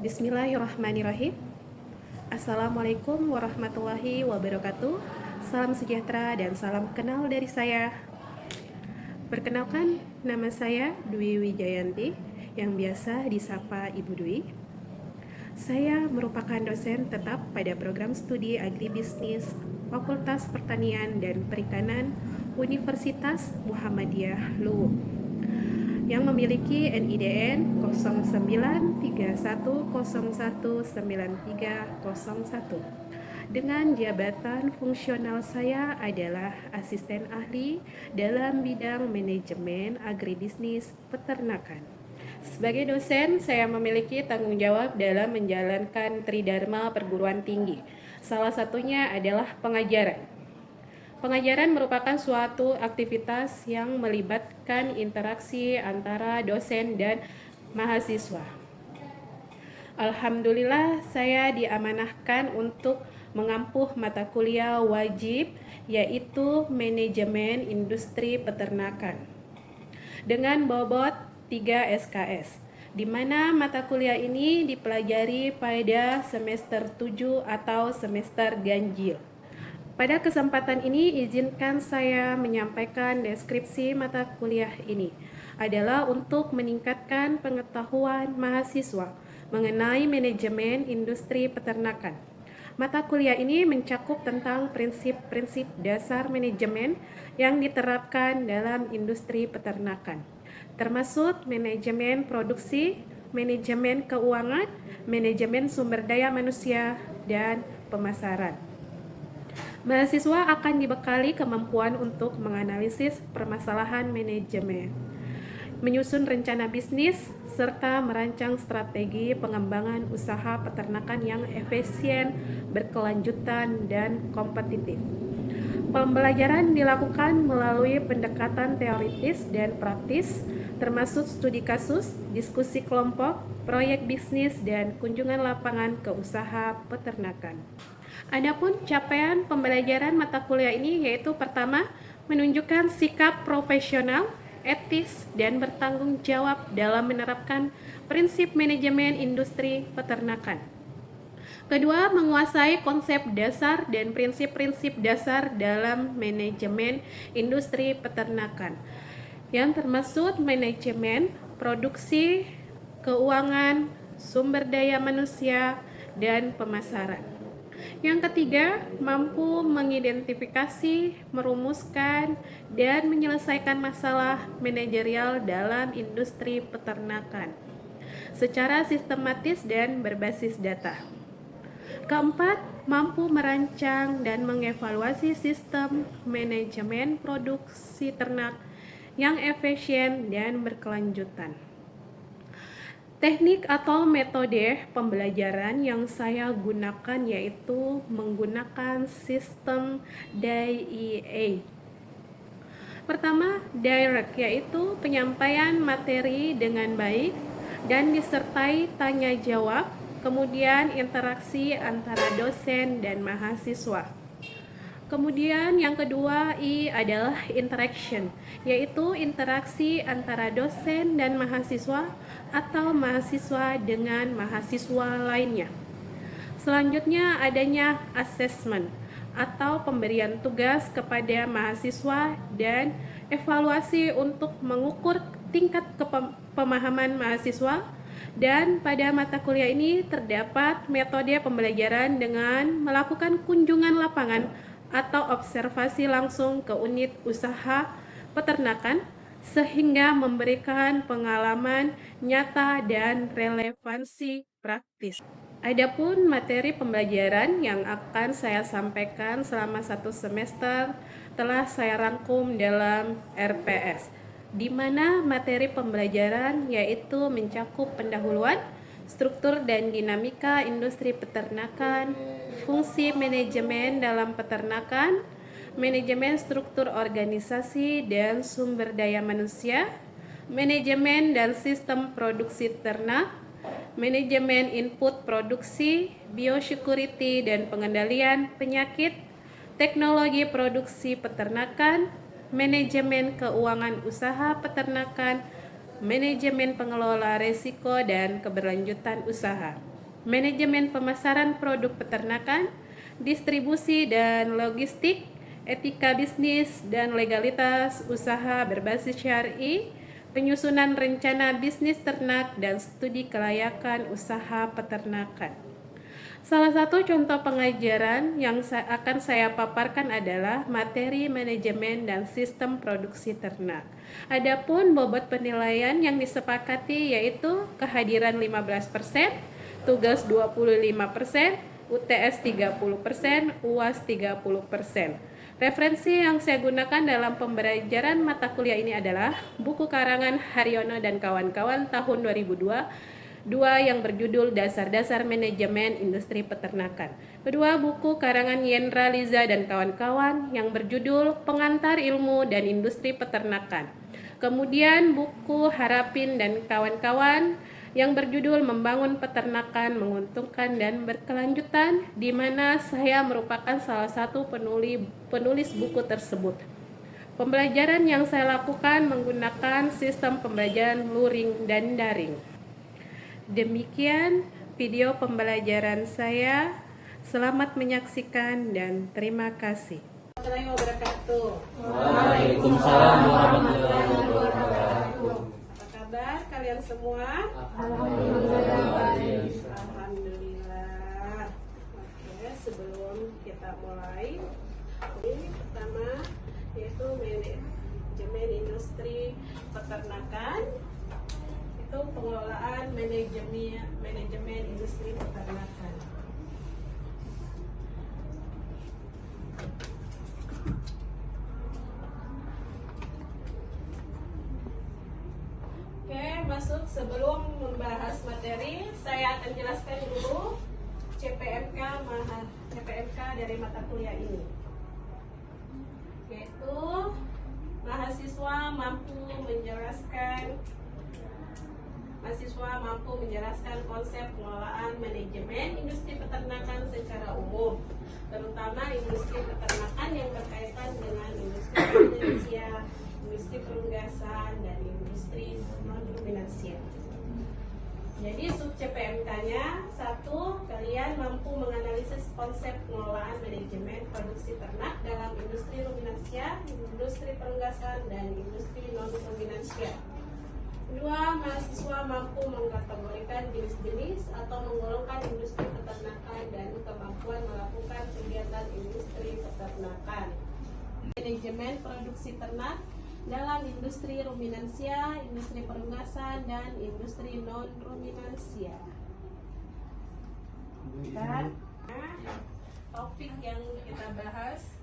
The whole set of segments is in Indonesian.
Bismillahirrahmanirrahim. Assalamualaikum warahmatullahi wabarakatuh. Salam sejahtera dan salam kenal dari saya. Perkenalkan, nama saya Dwi Wijayanti, yang biasa disapa Ibu Dwi. Saya merupakan dosen tetap pada program studi agribisnis Fakultas Pertanian dan Perikanan Universitas Muhammadiyah Luwu, yang memiliki NIDN 0931019301. Dengan jabatan fungsional saya adalah asisten ahli dalam bidang manajemen agribisnis peternakan. Sebagai dosen, saya memiliki tanggung jawab dalam menjalankan tridharma perguruan tinggi. Salah satunya adalah pengajaran. Pengajaran merupakan suatu aktivitas yang melibatkan interaksi antara dosen dan mahasiswa. Alhamdulillah, saya diamanahkan untuk mengampuh mata kuliah wajib, yaitu Manajemen Industri Peternakan, dengan bobot 3 SKS, di mana mata kuliah ini dipelajari pada semester 7 atau semester ganjil. Pada kesempatan ini, izinkan saya menyampaikan deskripsi mata kuliah ini adalah untuk meningkatkan pengetahuan mahasiswa mengenai manajemen industri peternakan. Mata kuliah ini mencakup tentang prinsip-prinsip dasar manajemen yang diterapkan dalam industri peternakan, termasuk manajemen produksi, manajemen keuangan, manajemen sumber daya manusia, dan pemasaran. Mahasiswa akan dibekali kemampuan untuk menganalisis permasalahan manajemen, menyusun rencana bisnis, serta merancang strategi pengembangan usaha peternakan yang efisien, berkelanjutan, dan kompetitif. Pembelajaran dilakukan melalui pendekatan teoritis dan praktis, termasuk studi kasus, diskusi kelompok, proyek bisnis, dan kunjungan lapangan ke usaha peternakan. Adapun capaian pembelajaran mata kuliah ini yaitu pertama, menunjukkan sikap profesional, etis, dan bertanggung jawab dalam menerapkan prinsip manajemen industri peternakan. Kedua, menguasai konsep dasar dan prinsip-prinsip dasar dalam manajemen industri peternakan, yang termasuk manajemen produksi, keuangan, sumber daya manusia, dan pemasaran. Yang ketiga, mampu mengidentifikasi, merumuskan, dan menyelesaikan masalah manajerial dalam industri peternakan secara sistematis dan berbasis data. Keempat, mampu merancang dan mengevaluasi sistem manajemen produksi ternak yang efisien dan berkelanjutan. Teknik atau metode pembelajaran yang saya gunakan yaitu menggunakan sistem DIA. Pertama, direct, yaitu penyampaian materi dengan baik dan disertai tanya jawab, kemudian interaksi antara dosen dan mahasiswa. Kemudian yang kedua, I adalah interaction, yaitu interaksi antara dosen dan mahasiswa atau mahasiswa dengan mahasiswa lainnya. Selanjutnya adanya assessment atau pemberian tugas kepada mahasiswa dan evaluasi untuk mengukur tingkat pemahaman mahasiswa. Dan pada mata kuliah ini terdapat metode pembelajaran dengan melakukan kunjungan lapangan atau observasi langsung ke unit usaha peternakan sehingga memberikan pengalaman nyata dan relevansi praktis. Adapun materi pembelajaran yang akan saya sampaikan selama 1 semester telah saya rangkum dalam RPS, di mana materi pembelajaran yaitu mencakup pendahuluan, struktur dan dinamika industri peternakan, fungsi manajemen dalam peternakan, manajemen struktur organisasi dan sumber daya manusia, manajemen dan sistem produksi ternak, manajemen input produksi, biosecurity dan pengendalian penyakit, teknologi produksi peternakan, manajemen keuangan usaha peternakan, manajemen pengelola risiko dan keberlanjutan usaha. manajemen pemasaran produk peternakan, distribusi dan logistik, etika bisnis dan legalitas usaha berbasis syar'i, penyusunan rencana bisnis ternak, dan studi kelayakan usaha peternakan. Salah satu contoh pengajaran yang akan saya paparkan adalah materi manajemen dan sistem produksi ternak. Adapun bobot penilaian yang disepakati yaitu kehadiran 15%, tugas 25%, UTS 30%, UAS 30%. Referensi yang saya gunakan dalam pembelajaran mata kuliah ini adalah buku karangan Haryono dan kawan-kawan tahun 2002 yang berjudul Dasar-Dasar Manajemen Industri Peternakan. Kedua, buku karangan Yendra Liza dan kawan-kawan yang berjudul Pengantar Ilmu dan Industri Peternakan. Kemudian buku Harapin dan kawan-kawan yang berjudul Membangun Peternakan Menguntungkan dan Berkelanjutan, di mana saya merupakan salah satu penulis buku tersebut. Pembelajaran yang saya lakukan menggunakan sistem pembelajaran luring dan daring. Demikian video pembelajaran saya. Selamat menyaksikan dan terima kasih. Assalamualaikum wabarakatuh. Waalaikumsalam warahmatullahi wabarakatuh. Apa kabar kalian semua? Alhamdulillah. Alhamdulillah. Oke, sebelum kita mulai, ini pertama yaitu manajemen industri peternakan. Itu pengelolaan manajemen industri peternakan. Oke, masuk sebelum membahas materi, saya akan jelaskan dulu CPMK dari mata kuliah ini. Yaitu mahasiswa mampu menjelaskan konsep pengelolaan manajemen industri peternakan secara umum, terutama industri peternakan yang berkaitan dengan industri finansial, industri perunggasan, dan industri non-finansial. Jadi sub CPMK-nya, 1, kalian mampu menganalisis konsep pengelolaan manajemen produksi ternak dalam industri ruminansia, industri perunggasan, dan industri non-ruminansia. 2, mahasiswa mampu mengkategorikan jenis-jenis atau menggolongkan industri peternakan dan kemampuan melakukan kegiatan industri peternakan. Manajemen produksi ternak dalam industri ruminansia, industri perunggasan, dan industri non-ruminansia. Dan topik yang kita bahas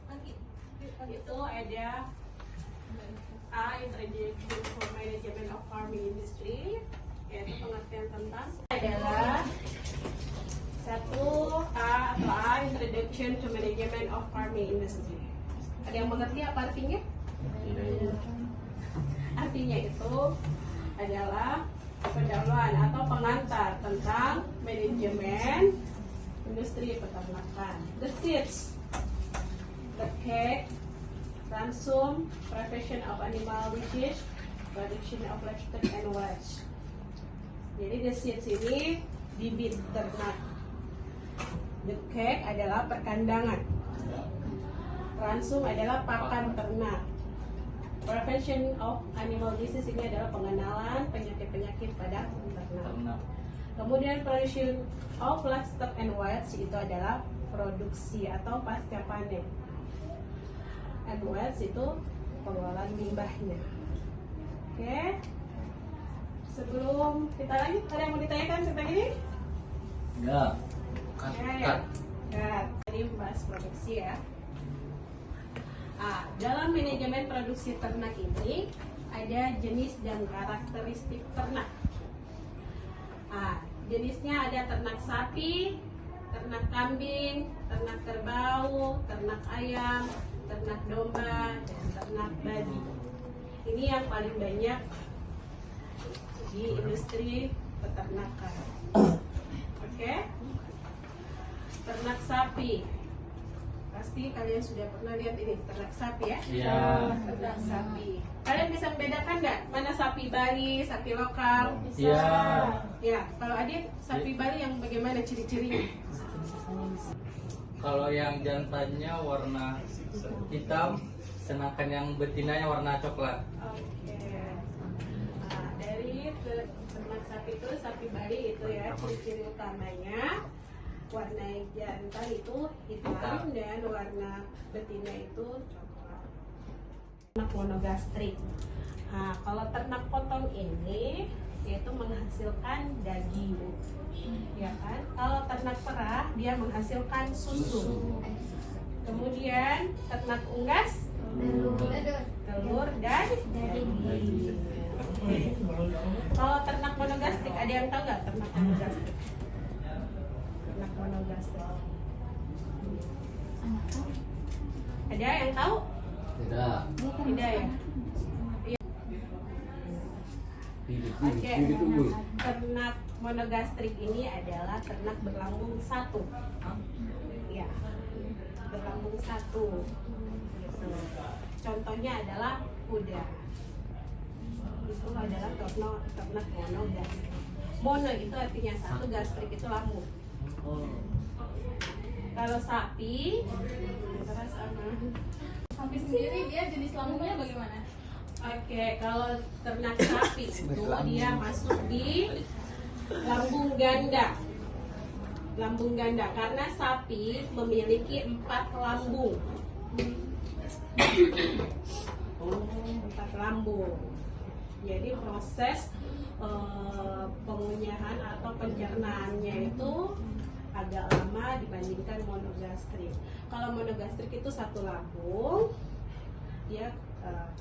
itu ada Introduction to Management of Farming Industry, yaitu pengertian tentang adalah 1A Introduction to Management of Farming Industry. Ada yang mengerti apa artinya? Artinya itu adalah pendahuluan atau pengantar tentang manajemen industri peternakan. The seeds, the cake, ransum, prevention of animal disease, production of livestock and waste. Jadi the seeds ini bibit ternak. The cake adalah perkandangan. Ransum adalah pakan ternak. Prevention of animal disease ini adalah pengenalan penyakit-penyakit pada ternak. Kemudian production of livestock and waste itu adalah produksi atau pasca panen. And waste itu pengelolaan limbahnya. Oke. Sebelum kita lanjut, ada yang mau ditanyakan tentang ini? Enggak. Tadi membahas produksi ya. Dalam manajemen produksi ternak ini ada jenis dan karakteristik ternak. Jenisnya ada ternak sapi, ternak kambing, ternak kerbau, ternak ayam, ternak domba, dan ternak babi. Ini yang paling banyak di industri peternakan. Oke? Ternak sapi. pasti kalian sudah pernah lihat ini ternak sapi ya? Iya. Ternak sapi. Kalian bisa membedakan nggak mana sapi Bali, sapi lokal? Iya. Ya, kalau Adit sapi Bali yang bagaimana ciri-cirinya? Kalau yang jantannya warna hitam, sedangkan yang betinanya warna coklat. Oke. Nah, dari ternak sapi itu sapi Bali itu ya ciri-ciri utamanya warna jantan itu hitam dan warna betina itu coklat. Ternak monogastrik. Nah, kalau ternak potong ini yaitu menghasilkan daging, ya kan? Kalau ternak perah dia menghasilkan susu. Kemudian ternak unggas telur dan daging. Oke. Kalau ternak monogastrik ada yang tahu nggak ternak monogastrik? Ternak monogastrik. Ada yang tahu? Tidak. Tidak ya? Oke, ternak monogastrik ini adalah ternak berlambung satu. Ya, berlambung satu. Gitu. Contohnya adalah kuda. Itu adalah ternak monogastrik. Mono itu artinya satu, gastrik itu lambung. Kalau sapi, Sapi sendiri dia jenis lambungnya bagaimana? oke, kalau ternak sapi itu dia masuk di lambung ganda. Lambung ganda karena sapi memiliki 4 lambung. 4 lambung. Jadi proses pengunyahan atau pencernaannya itu agak lama dibandingkan monogastrik. Kalau monogastrik itu satu lambung, dia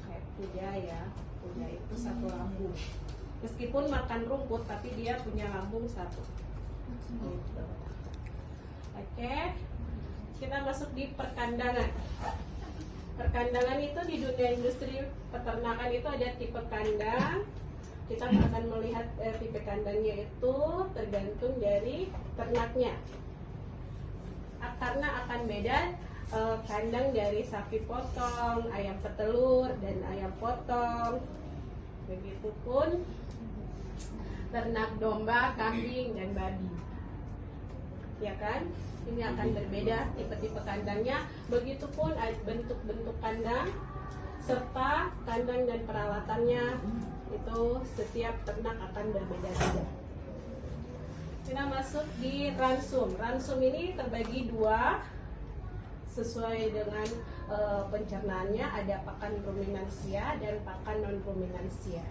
kayak kuda ya, kuda itu satu lambung. Meskipun makan rumput, tapi dia punya lambung satu. Gitu. Oke, kita masuk di perkandangan. Perkandangan itu di dunia industri peternakan itu ada tipe kandang. Kita akan melihat tipe kandangnya itu tergantung dari ternaknya. Karena akan beda kandang dari sapi potong, ayam petelur, dan ayam potong. Begitupun ternak domba, kambing, dan babi. Ya kan? Ini akan berbeda tipe-tipe kandangnya. Begitupun bentuk-bentuk kandang serta kandang dan peralatannya itu setiap ternak akan berbeda-beda. Kita masuk di ransum. Ransum ini terbagi dua sesuai dengan pencernaannya, ada pakan ruminansia dan pakan non ruminansia.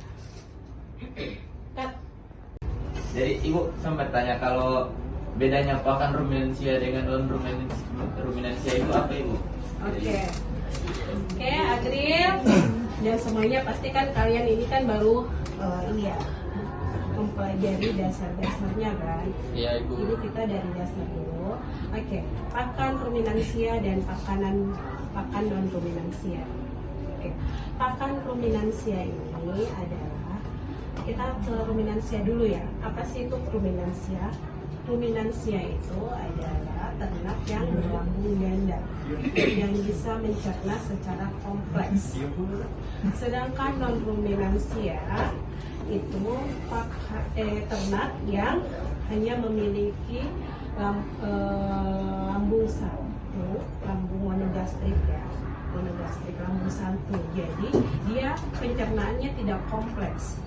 Jadi ibu sempat tanya kalau bedanya pakan ruminansia dengan non ruminansia itu apa ibu? Oke, Agril dan semuanya pasti kan kalian ini kan baru ini ya mempelajari dasar-dasarnya kan. Iya ibu. Ini kita dari dasar dulu. Oke, pakan ruminansia dan pakan non ruminansia. Oke, pakan ruminansia ini adalah, kita ke ruminansia dulu ya. Apa sih itu ruminansia? Ruminansia itu adalah ternak yang berlambung ganda yang bisa mencerna secara kompleks. Sedangkan non ruminansia itu ternak yang hanya memiliki lambung satu, lambung monogastrik ya, monogastrik lambung satu. Jadi dia pencernaannya tidak kompleks,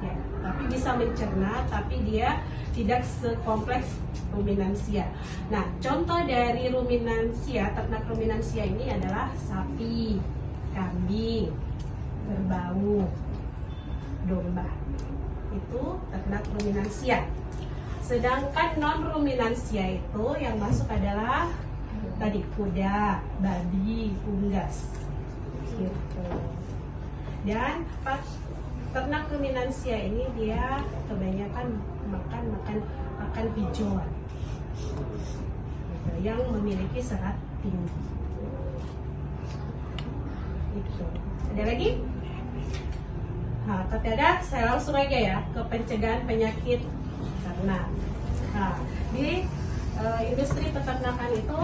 ya, tapi bisa mencerna, tapi dia tidak sekompleks ruminansia. Nah, contoh dari ruminansia, ternak ruminansia ini adalah sapi, kambing, kerbau, domba. Itu ternak ruminansia. Sedangkan non ruminansia itu yang masuk adalah tadi kuda, babi, unggas. Gitu. Dan ternak ruminansia ini dia kebanyakan makan hijauan gitu, yang memiliki serat tinggi. Itu. Ada lagi? Nah, tapi ada, saya langsung aja ya ke pencegahan penyakit ternak. Nah, di industri peternakan itu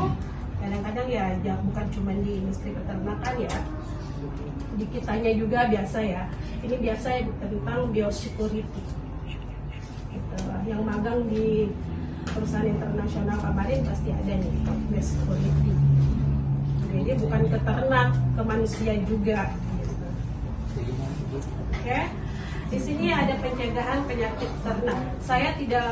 Kadang-kadang ya bukan cuma di industri peternakan ya, di kitanya juga biasa ya. Ini biasa ya tentang biosecurity. Gitu. Yang magang di perusahaan internasional kemarin pasti ada nih biosecurity. Jadi bukan ke ternak, ke manusia juga. Gitu. Oke. Di sini ada pencegahan penyakit ternak. Saya tidak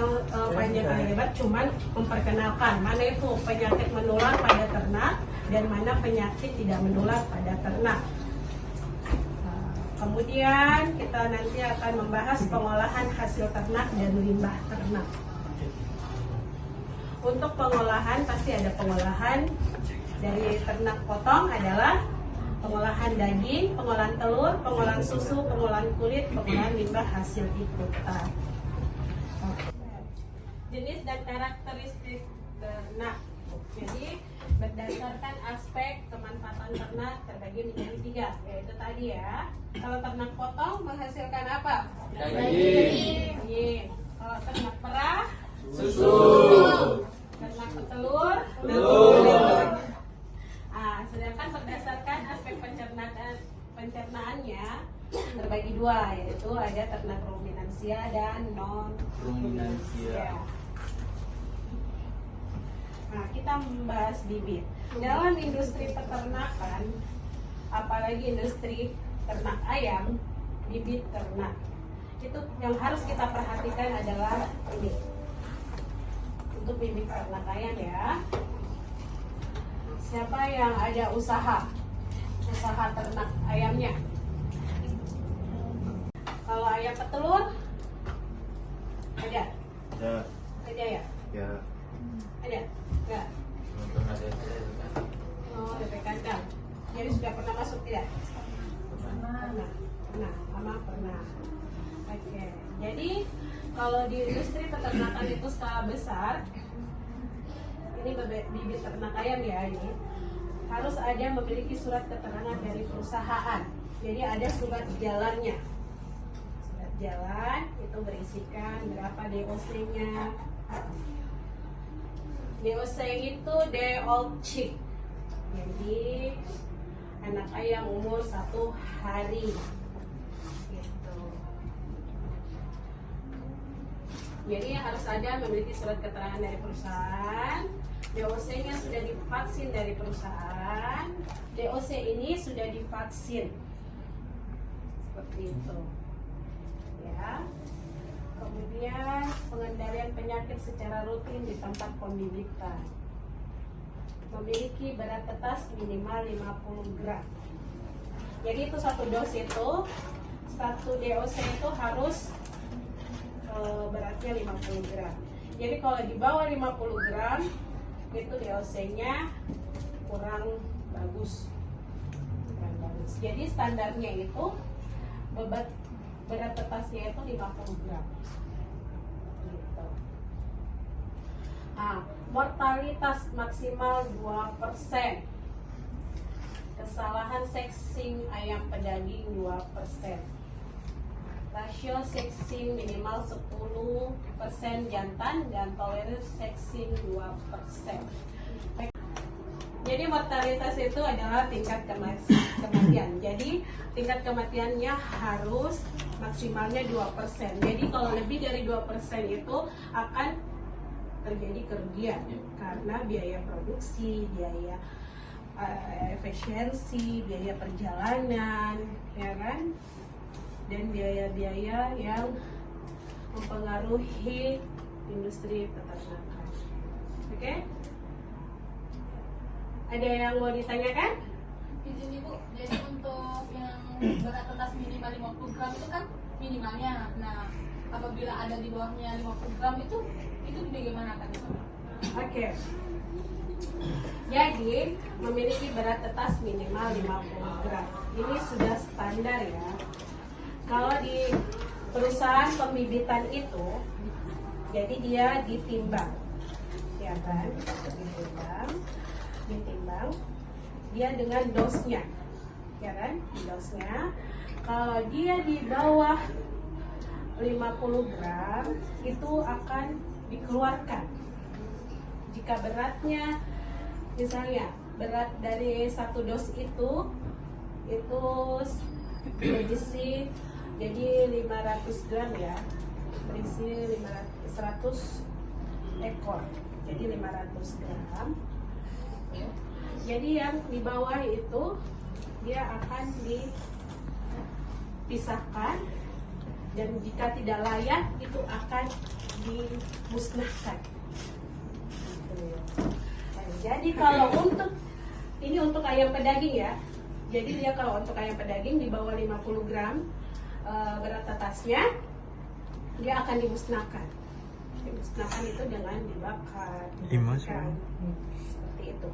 panjang lebar, cuman memperkenalkan mana itu penyakit menular pada ternak dan mana penyakit tidak menular pada ternak. Kemudian kita nanti akan membahas pengolahan hasil ternak dan limbah ternak. Untuk pengolahan pasti ada pengolahan dari ternak potong adalah pengolahan daging, pengolahan telur, pengolahan susu, pengolahan kulit, pengolahan limbah hasil ikutan. Jenis dan karakteristik ternak. Jadi berdasarkan aspek kemanfaatan ternak terbagi menjadi 3, yaitu tadi ya. Kalau ternak potong menghasilkan apa? Daging. Kalau ternak perah, Susu. ternak petelur, telur. Sedangkan berdasarkan aspek pencernaannya terbagi 2, yaitu ada ternak ruminansia dan non ruminansia. Nah, kita membahas bibit. Dalam industri peternakan, apalagi industri ternak ayam, bibit ternak itu yang harus kita perhatikan adalah ini. Untuk bibit ternak ayam ya. Siapa yang ada usaha ternak ayamnya? Kalau ayam petelur ada? Ada ya? Ya. Ada? Enggak? Oh, DP kandang. Jadi sudah pernah masuk tidak? Pernah. Pernah. Oke. Jadi kalau di industri peternakan itu skala besar, ini bibit ternak ayam ya, ini harus ada memiliki surat keterangan dari perusahaan. Jadi ada surat jalannya. Surat jalan itu berisikan berapa DOC-nya. DOC itu day old chick. Jadi anak ayam umur 1 hari. Gitu. Jadi harus ada memiliki surat keterangan dari perusahaan. DOC-nya sudah divaksin dari perusahaan. DOC ini sudah divaksin. Seperti itu. Ya. Kemudian pengendalian penyakit secara rutin di tempat pembibitan. Memiliki berat tetas minimal 50 gram. Jadi itu satu dos itu, satu DOC itu harus beratnya 50 gram. Jadi kalau di bawah 50 gram itu DOC-nya kurang bagus. Jadi standarnya itu berat tetasnya itu 50 gram. Gitu. Nah, mortalitas maksimal 2%. Kesalahan sexing ayam pedaging 2%. Rasio sexing minimal 10% jantan dan toleransi sexing 2%. Jadi mortalitas itu adalah tingkat kematian. Jadi tingkat kematiannya harus maksimalnya 2%. Jadi kalau lebih dari 2% itu akan terjadi kerugian karena biaya produksi, biaya efisiensi, biaya perjalanan, ya kan? Dan biaya-biaya yang mempengaruhi industri peternakan. Oke? Ada yang mau ditanyakan? Izin Ibu, jadi untuk yang berat tetas minimal 50 gram itu kan minimalnya. Nah, apabila ada di bawahnya 50 gram itu bagaimana kan? Oke. Jadi memiliki berat tetas minimal 50 gram. Ini sudah standar ya. Kalau di perusahaan pembibitan itu, jadi dia ditimbang, ya kan? Ditimbang, dia dengan dosnya, ya kan? Dosnya. Kalau dia di bawah 50 gram itu akan dikeluarkan. Jika beratnya Misalnya berat dari satu dos itu berisi jadi 500 gram ya, berisi 100 ekor, jadi 500 gram. Jadi yang di bawah itu dia akan dipisahkan, dan jika tidak layak itu akan dimusnahkan. Jadi kalau untuk ayam pedaging ya, jadi dia kalau untuk ayam pedaging di bawah 50 gram berat atasnya, dia akan dimusnahkan. Dimusnahkan itu dengan dibakar, dimatikan, seperti itu.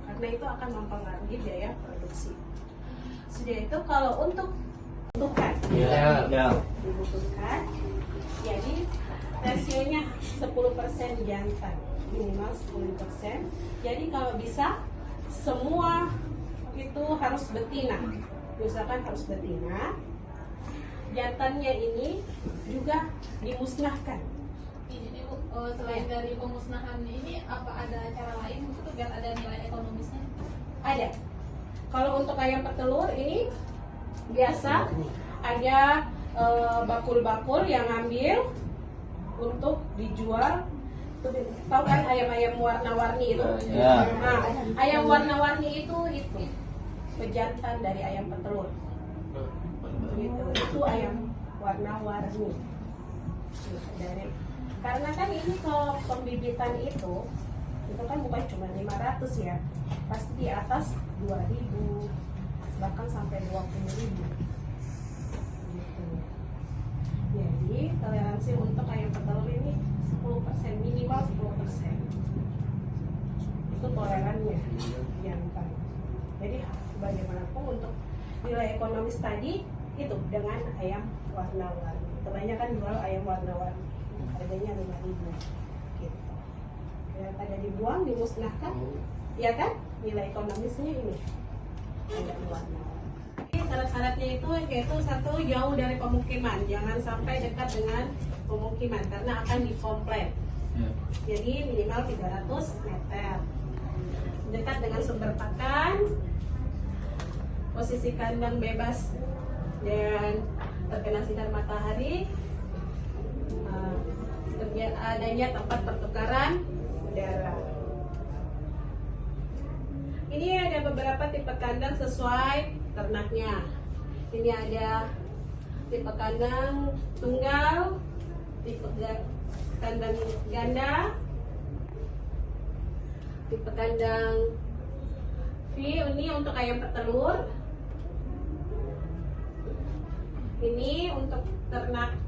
Karena itu akan mempengaruhi biaya produksi. Sudah itu kalau untuk dibutuhkan, dibutuhkan, jadi rasionya 10% jantan, minimal 10%. Jadi kalau bisa semua itu harus betina, misalkan harus betina, jantannya ini juga dimusnahkan. Jadi Bu, selain dari pemusnahan ini, apa ada cara lain untuk biar ada nilai ekonomisnya? Ada. Kalau untuk ayam petelur ini biasa ada bakul-bakul yang ngambil untuk dijual. Tahu kan ayam-ayam warna-warni itu? Ya. Nah, ayam warna-warni itu pejantan dari ayam petelur. Gitu. Itu ayam warna-warni. Karena kan ini kalau pembibitan itu kan bukan cuma 500 ya, pasti di atas 2.000, bahkan sampai 20.000. Gitu. Jadi toleransi untuk ayam petelur ini 10%, minimal 10%. Itu tolerannya yang paling. Jadi bagaimanapun untuk nilai ekonomis tadi itu dengan ayam warna-warni. Kebanyakan jual ayam warna-warni, harganya 5.000 gitu. Daripada dibuang, dimusnahkan, ya kan? Nilai ekonomisnya ini ayam warna-warni. Syarat-syaratnya itu yaitu satu, jauh dari pemukiman, jangan sampai dekat dengan pemukiman karena akan dikomplain. Jadi minimal 300 meter. Dekat dengan sumber pakan, posisi kandang bebas dan terkena sinar matahari, adanya tempat pertukaran udara. Ini ada beberapa tipe kandang sesuai ternaknya. Ini ada tipe kandang tunggal, tipe kandang ganda, tipe kandang V. Ini untuk ayam petelur. Ini untuk ternak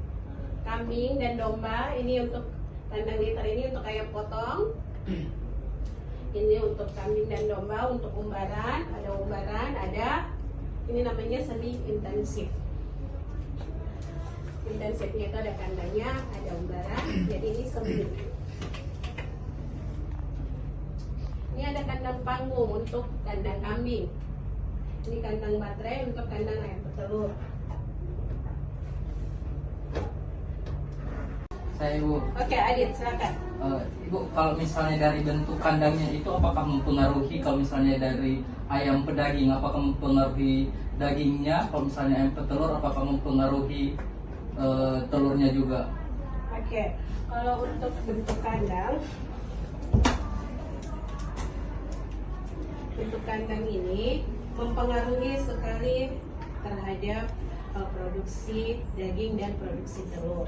kambing dan domba. Ini untuk kandang liter, ini untuk ayam potong. Ini untuk kambing dan domba, untuk umbaran, ada ini namanya semi intensif. Intensifnya itu ada kandangnya, ada umbaran, jadi ini semi. Ini ada kandang panggung untuk kandang kambing. Ini kandang baterai untuk kandang ayam petelur. Saya Ibu. Oke, Adit, silakan. Ibu, kalau misalnya dari bentuk kandangnya itu apakah mempengaruhi, kalau misalnya dari ayam pedaging apakah mempengaruhi dagingnya, kalau misalnya ayam petelur apakah mempengaruhi telurnya juga? Oke, kalau untuk bentuk kandang ini mempengaruhi sekali terhadap produksi daging dan produksi telur.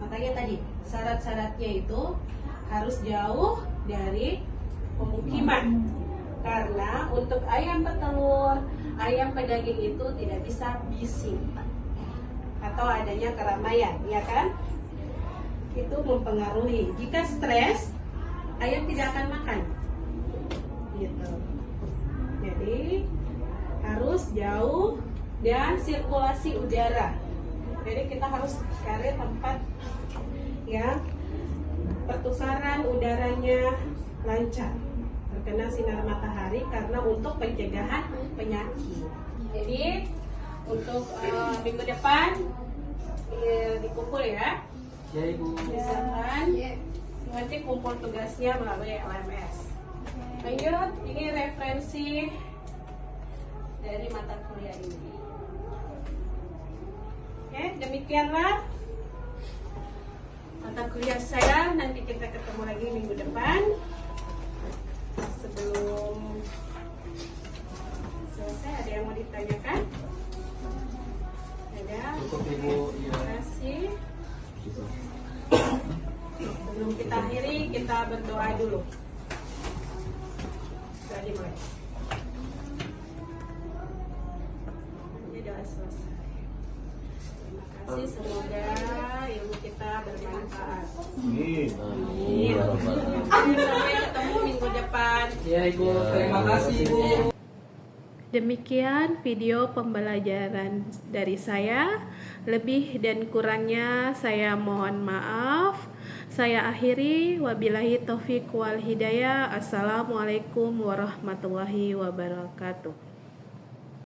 Makanya tadi syarat-syaratnya itu harus jauh dari pemukiman. Karena untuk ayam petelur, ayam pedaging itu tidak bisa bising atau adanya keramaian, ya kan? Itu mempengaruhi. Jika stres, ayam tidak akan makan. Gitu. Jadi harus jauh dan sirkulasi udara. Jadi kita harus cari tempat yang pertukaran udaranya lancar, terkena sinar matahari, karena untuk pencegahan penyakit. Jadi untuk minggu depan dikumpul ya. Ya Ibu. Misalkan nanti kumpul tugasnya melalui LMS. Lanjut, ini referensi dari mata kuliah ini. Oke, demikianlah mata kuliah saya. Nanti kita ketemu lagi minggu depan. Sebelum selesai, ada yang mau ditanyakan? Ada? Cukup Ibu. Terima Ya. kasih. Sebelum kita akhiri, kita berdoa dulu. Doa dimulai. Ini doa selesai. Terima kasih, semoga ilmu kita bermanfaat. Amin. Sampai ketemu minggu depan. Ya Ibu, terima kasih Ibu. Demikian video pembelajaran dari saya. Lebih dan kurangnya saya mohon maaf. Saya akhiri. Wabillahi taufiq wal hidayah. Assalamualaikum warahmatullahi wabarakatuh.